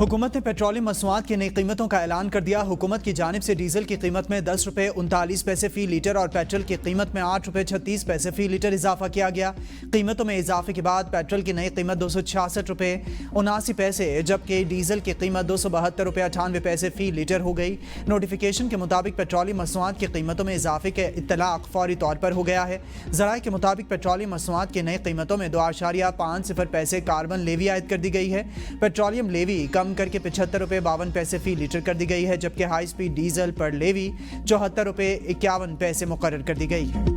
हुकूमत ने पेट्रोलियम मसनूआत की नई कीमतों का ऐलान कर दिया। हुकूमत की जानिब से डीजल की कीमत में 10 रुपये 39 पैसे फी लीटर और पेट्रोल की कीमत में 8 रुपये 36 पैसे फी लीटर इजाफा किया गया। कीमतों में इजाफे के बाद पेट्रोल की नई कीमत 266 रुपये 79 पैसे जबकि डीजल की कीमत 272 रुपये 98 पैसे फी लीटर हो गई। नोटिफिकेशन के मुताबिक पेट्रोलियम मसनूआत की कीमतों में इजाफे के इत्तलाक फौरी तौर पर हो गया है। ज़राए के मुताबिक पेट्रोलियम मसनूआत की नई कीमतों में 2.50 पैसे कार्बन लेवी आयद कर दी गई है। पेट्रोलियम लेवी कम करके 75 रुपये 52 पैसे फी लीटर कर दी गई है, जबकि हाई स्पीड डीजल पर लेवी 74 रुपये 51 पैसे मुकर्रर कर दी गई है।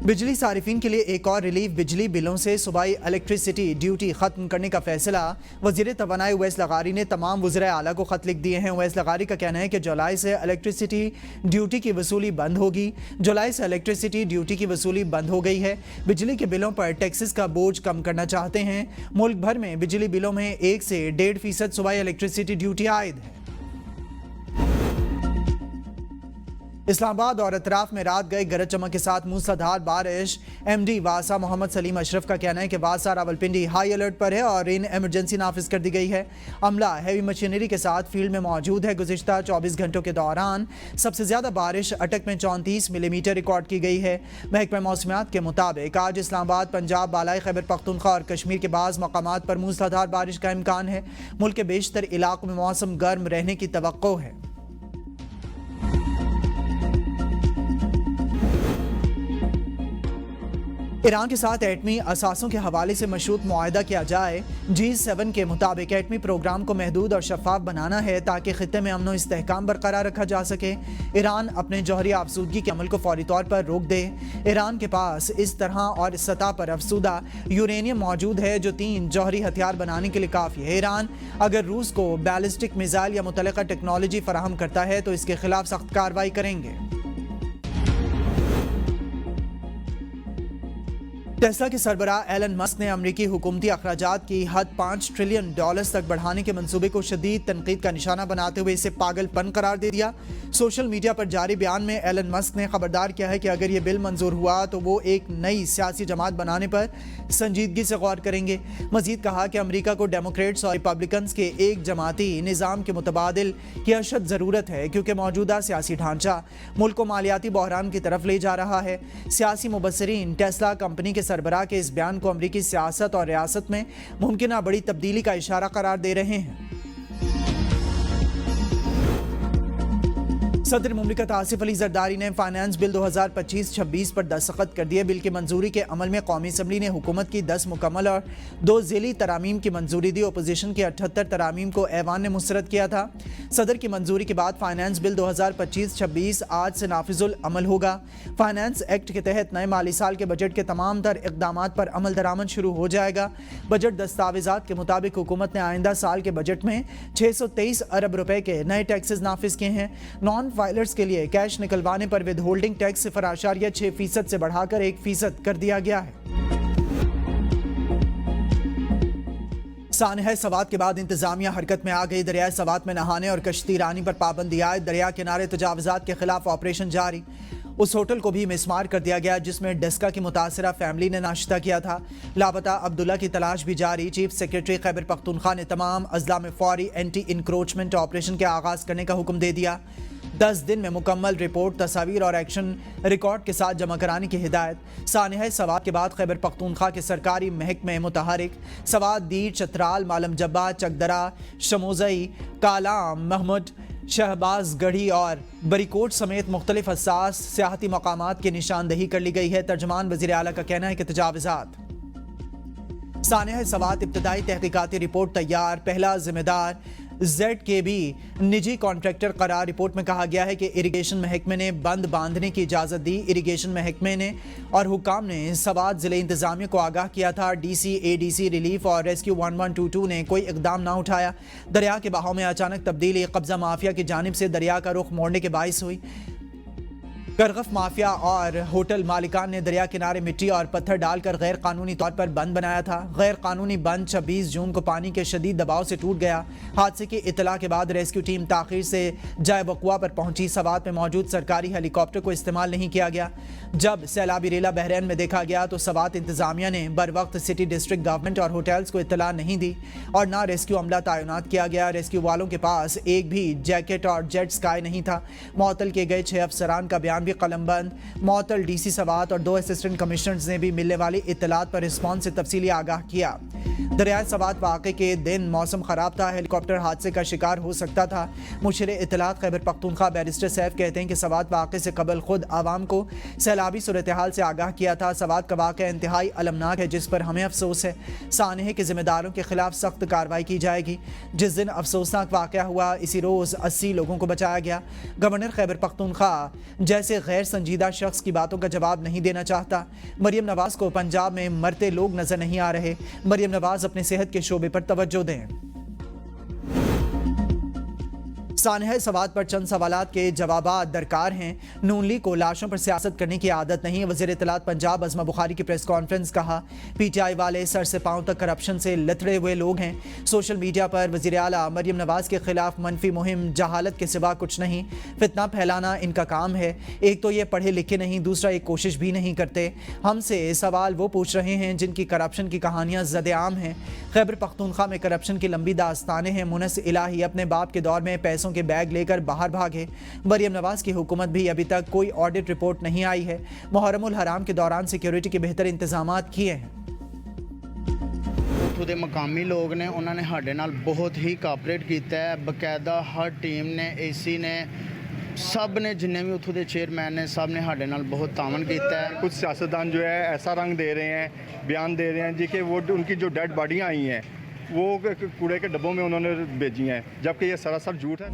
बिजली सारिफिन के लिए एक और रिलीफ। बिजली बिलों से सूबाई इलेक्ट्रिसिटी ड्यूटी खत्म करने का फैसला। वज़ीर तवानाई उवैस लगारी ने तमाम वज़राए आला को खत लिख दिए हैं। उवैस लगारी का कहना है कि जुलाई से इलेक्ट्रिसिटी ड्यूटी की वसूली बंद होगी। जुलाई से इलेक्ट्रिसिटी ड्यूटी की वसूली बंद हो गई है। बिजली के बिलों पर टैक्सेस का बोझ कम करना चाहते हैं। मुल्क भर में बिजली बिलों में 1 से 1.5% सूबाई इलेक्ट्रिसिटी ड्यूटी आयद है। इस्लामाबाद और अतराफ में रात गए गरज चमक के साथ मूसलाधार बारिश। एमडी वासा मोहम्मद सलीम अशरफ का कहना है कि वासा रावलपिंडी हाई अलर्ट पर है और रेन एमरजेंसी नाफिज कर दी गई है। अमला हैवी मशीनरी के साथ फील्ड में मौजूद है। गुज़िश्ता 24 घंटों के दौरान सबसे ज़्यादा बारिश अटक में 34 मिलीमीटर रिकॉर्ड की गई है। महकमा मौसमियात के मुताबिक आज इस्लामाबाद, पंजाब, बालाई खैबर पख्तूनख्वा और कश्मीर के बाज़ मकामात पर मूसलाधार बारिश का इम्कान है। मुल्क के बेशतर इलाकों में मौसम गर्म रहने की तवक्को है। ईरान के साथ एटमी असासों के हवाले से मशरूत मुआहदा किया जाए। G7 के मुताबिक एटमी प्रोग्राम को महदूद और शफाफ बनाना है ताकि खित्ते में अमन व इस्तेहकाम बरकरार रखा जा सके। ईरान अपने जौहरी आफसूदगी के अमल को फौरी तौर पर रोक दे। ईरान के पास इस तरह और इस सतह पर अफसूदा यूरेनियम मौजूद है जो 3 जौहरी हथियार बनाने के लिए काफ़ी है। ईरान अगर रूस को बैलिस्टिक मिसाइल या मुतल्लिका टेक्नोलॉजी फराहम करता है तो इसके खिलाफ सख्त कार्रवाई करेंगे। टेस्ला के सरबराह एलन मस्क ने अमरीकी हुकूमती अखराजात की हद $5 ट्रिलियन तक बढ़ाने के मंसूबे को शदीद तनकीद का निशाना बनाते हुए इसे पागलपन करार दे दिया। सोशल मीडिया पर जारी बयान में एलन मस्क ने खबरदार किया है कि अगर ये बिल मंजूर हुआ तो वो एक नई सियासी जमात बनाने पर संजीदगी से गौर करेंगे। मजीद कहा कि अमरीका को डेमोक्रेट्स और रिपब्लिकन्स के एक जमाती निज़ाम के मुतबादिल की अशद ज़रूरत है, क्योंकि मौजूदा सियासी ढांचा मुल्क को मालियाती बहरान की तरफ ले जा रहा है। सियासी मुबस्सिरीन टेस्ला कंपनी के सरबराह के इस बयान को अमरीकी सियासत और रियासत में मुमकिन बड़ी तब्दीली का इशारा करार दे रहे हैं। सदर मुमलिकत आसिफ अली जरदारी ने फाइनेंस बिल 2025-26 पर दस्तखत कर दिए। बिल की मंजूरी के अमल में कौमी असम्बली ने हुकूमत की 10 मुकम्मल और 2 ज़ेली तरामीम की मंजूरी दी। अपोजिशन की 78 तरामीम को ऐवान ने मुस्तरद किया था। सदर की मंजूरी के बाद फाइनेंस बिल 2025-26 आज से नाफिजुल अमल होगा। फाइनेंस एक्ट के तहत नए माली साल के बजट के तमाम तर इक़दामात पर अमल दरामद शुरू हो जाएगा। बजट दस्तावेज़ात के मुताबिक हुकूमत ने आइंदा साल के बजट में 623 अरब रुपए के नए टैक्सेस नाफिज किए हैं। नॉन फाइलर्स के लिए कैश निकलवाने पर विद होल्डिंग टैक्स 0.6% से बढ़ाकर 1% कर दिया गया है। सानह सवात के बाद इंतजामिया हरकत में आ गई। दरियाए सवात में नहाने और कश्ती रानी पर पाबंदी आयद। दरिया किनारे तजावुजात के खिलाफ ऑपरेशन जारी। उस होटल को भी मिसमार कर दिया गया जिसमें डेस्का की मुतासरा फैमिली ने नाश्ता किया था। लापता अब्दुल्ला की तलाश भी जारी। चीफ सेक्रेटरी खैबर पख्तूनख्वा ने तमाम अजला में फौरी एंटी इंक्रोचमेंट ऑपरेशन के आगाज करने का हुक्म दे दिया। 10 दिन में मुकम्मल रिपोर्ट, तस्वीर और एक्शन रिकॉर्ड के साथ जमा कराने की हिदायत। सानह सवात के बाद खैबर पख्तूनख्वा के सरकारी महकमे मुतहरिक सवात, दीर, चतराल, मालम जब्बा, चकदरा, शमोजई, कालाम, महमूद, शहबाज गढ़ी और बरीकोट समेत मुख्तलिफ हसास सियाहती मकामात की निशानदही कर ली गई है। तर्जमान वज़ीर आला का कहना है कि तजावुजात सानह सवात इब्तदाई तहकीकाती रिपोर्ट तैयार। पहला जिम्मेदार ZKB निजी कॉन्ट्रैक्टर करार। रिपोर्ट में कहा गया है कि इरिगेशन महकमे ने बंद बांधने की इजाज़त दी। इरिगेशन महकमे ने और हुकाम ने सवात ज़िले इंतज़ामिया को आगाह किया था। DC, ADC, रिलीफ और रेस्क्यू 1122 ने कोई इकदाम ना उठाया। दरिया के बहाव में अचानक तब्दीली कब्ज़ा माफिया की जानिब से दरिया का रुख मोड़ने के बाइस हुई। करगफ माफिया और होटल मालिकान ने दरिया किनारे मिट्टी और पत्थर डालकर गैर कानूनी तौर पर बंद बनाया था। गैर कानूनी बंद 26 जून को पानी के शदीद दबाव से टूट गया। हादसे की इतला के बाद रेस्क्यू टीम ताखीर से जाए वक़ुआ पर पहुंची। सवात में मौजूद सरकारी हेलीकॉप्टर को इस्तेमाल नहीं किया गया। जब सैलाबी रेला बहरैन में देखा गया तो सवात इंतजामिया ने बर वक्त सिटी डिस्ट्रिक्ट गवर्नमेंट और होटल्स को इतला नहीं दी और ना रेस्क्यू अमला तैनात किया गया। रेस्क्यू वालों के पास एक भी जैकेट और जेट स्काई नहीं था। मुअत्तल किए गए 6 अफसरान का बयान भी कलमबंद। मुअत्तल डीसी सवात और 2 असिस्टेंट कमिश्नर्स ने भी मिलने वाली इत्तलात पर रिस्पॉन्स से तफसीली आगाह किया। दरियाए सवात वाक़े के दिन मौसम ख़राब था, हेलीकॉप्टर हादसे का शिकार हो सकता था। मुशीर इत्तलात खैबर पख्तूनख्वा बैरिस्टर सैफ कहते हैं कि सवात वाक़े से कबल खुद आवाम को सैलाबी सूरत हाल से आगाह किया था। सवात का वाक़ा इंतहाई अलमनाक है जिस पर हमें अफसोस है। सानहे के जिम्मेदारों के खिलाफ सख्त कार्रवाई की जाएगी। जिस दिन अफसोसनाक वाक़या हुआ इसी रोज़ 80 लोगों को बचाया गया। गवर्नर खैबर पख्तूनख्वा जैसे गैर संजीदा शख्स की बातों का जवाब नहीं देना चाहता। मरियम नवाज को पंजाब में मरते लोग नजर नहीं आ रहे। मरियम नवाज अपने सेहत के शोबे पर तवज्जो दें। सानह सवात पर चंद सवालात के जवाबात दरकार हैं। नून लीग को लाशों पर सियासत करने की आदत नहीं। वज़ीर इत्तलात पंजाब अज़मा बुखारी की प्रेस कॉन्फ्रेंस। कहा पीटीआई वाले सर से पांव तक करप्शन से लथड़े हुए लोग हैं। सोशल मीडिया पर वज़ीर आला मरियम नवाज के खिलाफ मनफी मुहिम जहालत के सिवा कुछ नहीं। फितना फैलाना इनका काम है। एक तो ये पढ़े लिखे नहीं, दूसरा एक कोशिश भी नहीं करते। हमसे सवाल वो पूछ रहे हैं जिनकी करप्शन की कहानियाँ ज़द-ए-आम हैं। खैबर पख्तूनख्वा में करप्शन की लंबी दास्तानें हैं। मुनस इलाही अपने बाप के दौर में पैसों के बैग लेकर बाहर भागे। मरियम नवाज की हुकूमत भी अभी तक कोई ऑडिट रिपोर्ट नहीं आई है। मुहर्रमुल हराम के दौरान सिक्योरिटी के बेहतर इंतजामात किए हैं। ਉੱਥੋਂ ਦੇ ਮਕਾਮੀ ਲੋਕ ਨੇ ਉਹਨਾਂ ਨੇ ਸਾਡੇ ਨਾਲ ਬਹੁਤ ਹੀ ਕੋਆਪਰੇਟ ਕੀਤਾ ਹੈ। ਬਕਾਇਦਾ ਹਰ ਟੀਮ ਨੇ ਏਸੀ ਨੇ सब ने जिन्हें भी उत्थों के चेयरमैन ने सब ने हमारे नाल बहुत तावन किया है। कुछ सियासतदान जो है ऐसा रंग दे रहे हैं, बयान दे रहे हैं जी कि वो उनकी जो डेड बॉडियाँ आई हैं वो कूड़े के डब्बों में उन्होंने भेजी हैं, जबकि ये सरासर झूठ है।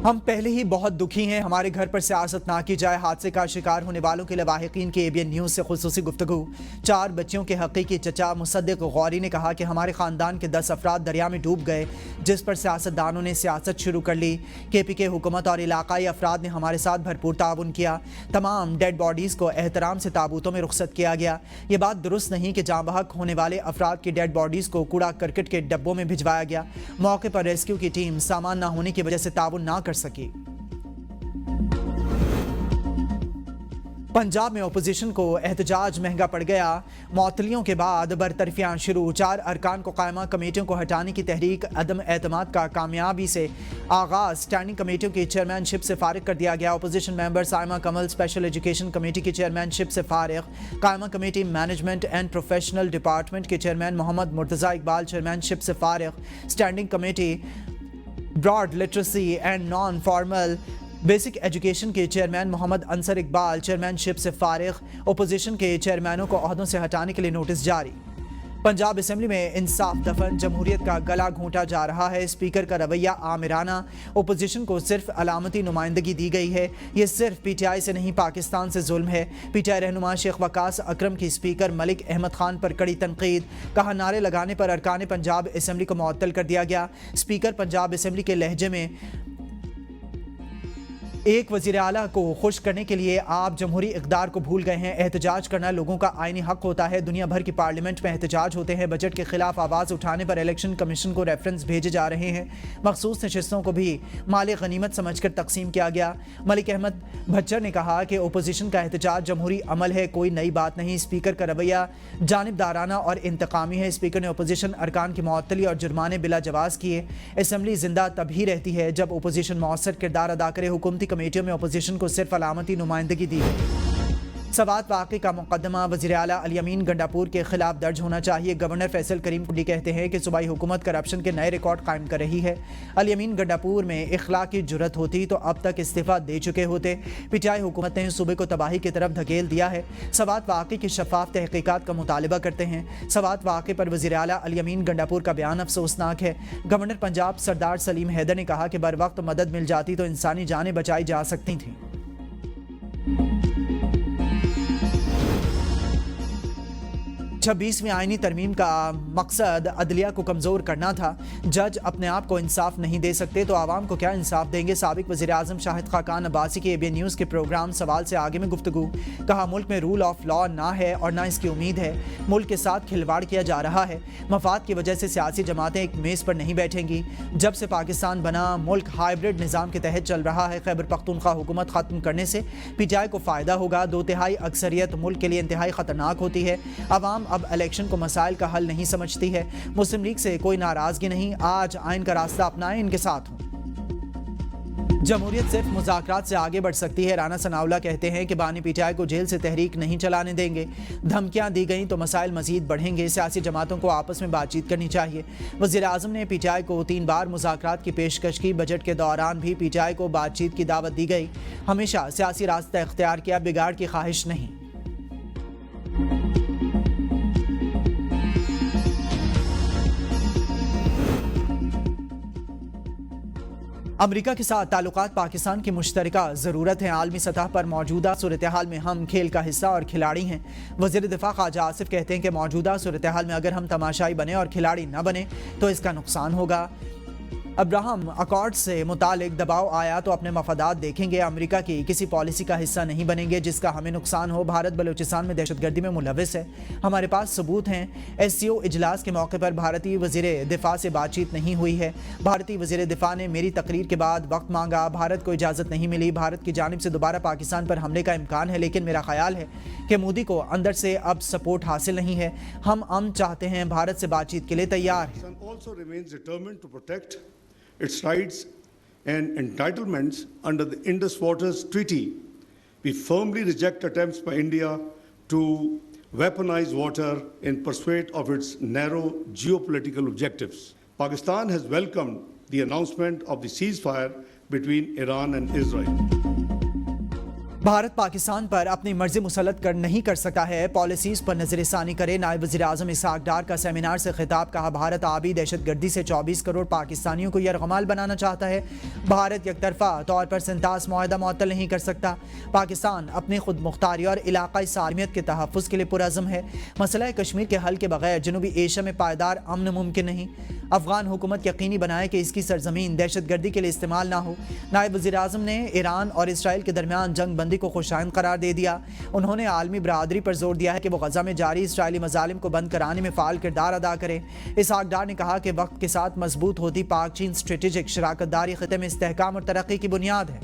हम पहले ही बहुत दुखी हैं। हमारे घर पर सियासत ना की जाए। हादसे का शिकार होने वालों के लवाहिकीन की ABN न्यूज़ से खुसूसी गुफ्तगू। 4 बच्चियों के हकीकी चचा मुसद्दिक गौरी ने कहा कि हमारे ख़ानदान के 10 अफराद दरिया में डूब गए, जिस पर सियासतदानों ने सियासत शुरू कर ली। KPK हुकूमत और इलाकाई अफराद ने हमारे साथ भरपूर ताउन किया। तमाम डेड बॉडीज़ को एहतराम से ताबूतों में रुखसत किया गया। ये बात दुरुस्त नहीं कि जाँ बहक होने वाले अफराद की डेड बॉडीज़ को कूड़ा करकट के डब्बों में भिजवाया गया। मौके पर रेस्क्यू की टीम सामान ना होने की वजह से ताउन ना कर सकी। पंजाब में अपोजिशन को एहतजाज महंगा पड़ गया। मौतलियों के बाद बरतरफियां शुरू। 4 अरकान को कायमा कमेटियों को हटाने की तहरीक अदम एतमाद का कामयाबी से आगाज। स्टैंडिंग कमेटियों की चेयरमैनशिप से फारिग कर दिया गया। Opposition member Saima Kamal special education committee की चेयरमैनशिप से फारिग। कायमा committee management and professional department के चेयरमैन मोहम्मद मुर्तज़ा इकबाल चेयरमैनशिप से फारिग। Standing committee broad literacy and non formal basic education के चेयरमैन मोहम्मद अंसर इकबाल चेयरमैनशिप से फारिग। ओपोजिशन के चेयरमैनों को ओहदों से हटाने के लिए नोटिस जारी। पंजाब असेंबली में इंसाफ दफन जमहूरियत का गला घोंटा जा रहा है। स्पीकर का रवैया आमिराना। ओपोजिशन को सिर्फ अलामती नुमाइंदगी दी गई है। ये सिर्फ PTI से नहीं पाकिस्तान से जुल्म है। PTI रहनुमा शेख वकास अकरम की स्पीकर मलिक अहमद खान पर कड़ी तनकीद। कहा नारे लगाने पर अरकान पंजाब असेंबली को मुअत्तल कर दिया गया। स्पीकर पंजाब असेंबली के लहजे में एक वज़ीर आला को खुश करने के लिए आप जमहूरी इक़दार को भूल गए हैं। एहतजाज करना लोगों का आईनी हक होता है। दुनिया भर की पार्लियामेंट में एहतजाज होते हैं। बजट के खिलाफ आवाज़ उठाने पर इलेक्शन कमीशन को रेफरेंस भेजे जा रहे हैं। मखसूस नशिस्तों को भी माली गनीमत समझकर तकसीम किया गया। मलिक अहमद भच्चर ने कहा कि ओपोजिशन का एहतजाज जमहूरी अमल है, कोई नई बात नहीं। स्पीकर का रवैया जानिबदाराना और इंतकामी है। स्पीकर ने ओपोजिशन अरकान की मुअत्तली और जुर्माने बिला जवाज़ किए। असेंबली जिंदा तभी रहती है जब ओपोजिशन मौसर किरदार अदा करे। हुकूमती कमेटियों में अपोजिशन को सिर्फ अलामती नुमाइंदगी दी है। सवात वाक़े का मुकदमा वज़ीर आला अली अमीन गंडापुर के खिलाफ दर्ज होना चाहिए। गवर्नर फैसल करीम कुंडी कहते हैं कि सूबाई हुकूमत करप्शन के नए रिकॉर्ड कायम कर रही है। अली अमीन गंडापुर में इखलाक की जुर्रत होती तो अब तक इस्तीफ़ा दे चुके होते। PTI हुकूमत ने सूबे को तबाही की तरफ धकेल दिया है। सवात वाक़े की शफाफ तहकीकात का मुतालबा करते हैं। सवात वाक़े पर वज़ीर आला अली अमीन गंडापुर का बयान अफसोसनाक है। गवर्नर पंजाब सरदार सलीम हैदर ने कहा कि बर वक्त मदद मिल जाती तो इंसानी जानें बचाई जा सकती थीं। 26वीं आईनी तरमीम का मकसद अदलिया को कमज़ोर करना था। जज अपने आप को इंसाफ नहीं दे सकते तो आवाम को क्या इंसाफ देंगे। साबिक वज़ीर आज़म शाहिद खाकान अब्बासी की ABN न्यूज़ के प्रोग्राम सवाल से आगे में गुफ्तगू। कहा मुल्क में रूल ऑफ लॉ ना है और ना इसकी उम्मीद है। मुल्क के साथ खिलवाड़ किया जा रहा है। मफाद की वजह से सियासी जमातें एक मेज़ पर नहीं बैठेंगी। जब से पाकिस्तान बना मुल्क हाइब्रिड निज़ाम के तहत चल रहा है। खैबर पख्तूनख्वा हुकूमत ख़त्म करने से PTI को फ़ायदा होगा। 2/3 अक्सरियत मुल्क के लिए इंतहाई ख़तरनाक होती है। आवाम अब इलेक्शन को मसाइल का हल नहीं समझती है। मुस्लिम लीग से कोई नाराज़गी नहीं। आज आइन का रास्ता अपनाएं, इनके साथ हों। जमहूरियत सिर्फ मुज़ाकरात से आगे बढ़ सकती है। राना सनाउल्लाह कहते हैं कि बानी PTI को जेल से तहरीक नहीं चलाने देंगे। धमकियां दी गई तो मसाइल मजीद बढ़ेंगे। सियासी जमातों को आपस में बातचीत करनी चाहिए। वज़ीर आज़म ने PTI को 3 बार मुज़ाकरात की पेशकश की। बजट के दौरान भी PTI को बातचीत की दावत दी गई। हमेशा सियासी रास्ता इख्तियार किया, बिगाड़ की ख्वाहिश नहीं। अमरीका के साथ ताल्लुकात पाकिस्तान की मुश्तरका ज़रूरत है। आलमी सतह पर मौजूदा सूरत हाल में हम खेल का हिस्सा और खिलाड़ी हैं। वज़ीर दिफा ख्वाजा आसिफ कहते हैं कि मौजूदा सूरत हाल में अगर हम तमाशाई बने और खिलाड़ी न बने तो इसका नुकसान होगा। अब्राहम अकॉर्ड से मुतालिक दबाव आया तो अपने मफादात देखेंगे। अमेरिका की किसी पॉलिसी का हिस्सा नहीं बनेंगे जिसका हमें नुकसान हो। भारत बलूचिस्तान में दहशतगर्दी में मुलविस है, हमारे पास सबूत हैं। SCO इजलास के मौके पर भारतीय वज़ीर दिफा से बातचीत नहीं हुई है। भारतीय वज़ीर दिफा ने मेरी तकरीर के बाद वक्त मांगा। भारत को इजाज़त नहीं मिली। भारत की जानिब से दोबारा पाकिस्तान पर हमले का इम्कान है, लेकिन मेरा ख्याल है कि मोदी को अंदर से अब सपोर्ट हासिल नहीं है। हम अमन चाहते हैं, भारत से बातचीत के लिए तैयार हैं। Its rights and entitlements under the Indus Waters Treaty. We firmly reject attempts by India to weaponize water in pursuit of its narrow geopolitical objectives. Pakistan has welcomed the announcement of the ceasefire between Iran and Israel. Bharat Pakistan पर अपनी मर्जी मुसलत कर नहीं कर सकता है। Policies पर नजरसानी करे। नायब वज़ीर आज़म इसहाक डार का सेमिनार से खिताब। कहा भारत आबी दहशतगर्दी से 24 करोड़ पाकिस्तानियों को यरगमाल बनाना चाहता है। भारत एकतरफा तौर पर सिंतास मुआहदा मुअत्तल नहीं कर सकता। पाकिस्तान अपनी खुद मुख्तारी और इलाकाई सालमियत के तहफ़्फ़ुज़ के लिए पुरअज़्म है। मसला कश्मीर के हल के बगैर जनूबी एशिया में पायदार अमन मुमकिन नहीं। अफगान हुकूमत यकीनी बनाए कि इसकी सरजमीन दहशतगर्दी के लिए इस्तेमाल ना हो। नायब वज़ीर आज़म ने ईरान और इसराइल के दरमियान जंग बंदी को खुशाइन करार दे दिया। उन्होंने आलमी बरादरी पर जोर दिया है कि वो गजा में जारी इसराइली मजालिम को बंद कराने में फ़ाल किरदार अदा करें। इसहाक डार ने कहा कि वक्त के साथ मजबूत होती पाक चीन स्ट्रेटेजिक शराकत दारी खिते में इस्तेहकाम और तरक्की की बुनियाद है।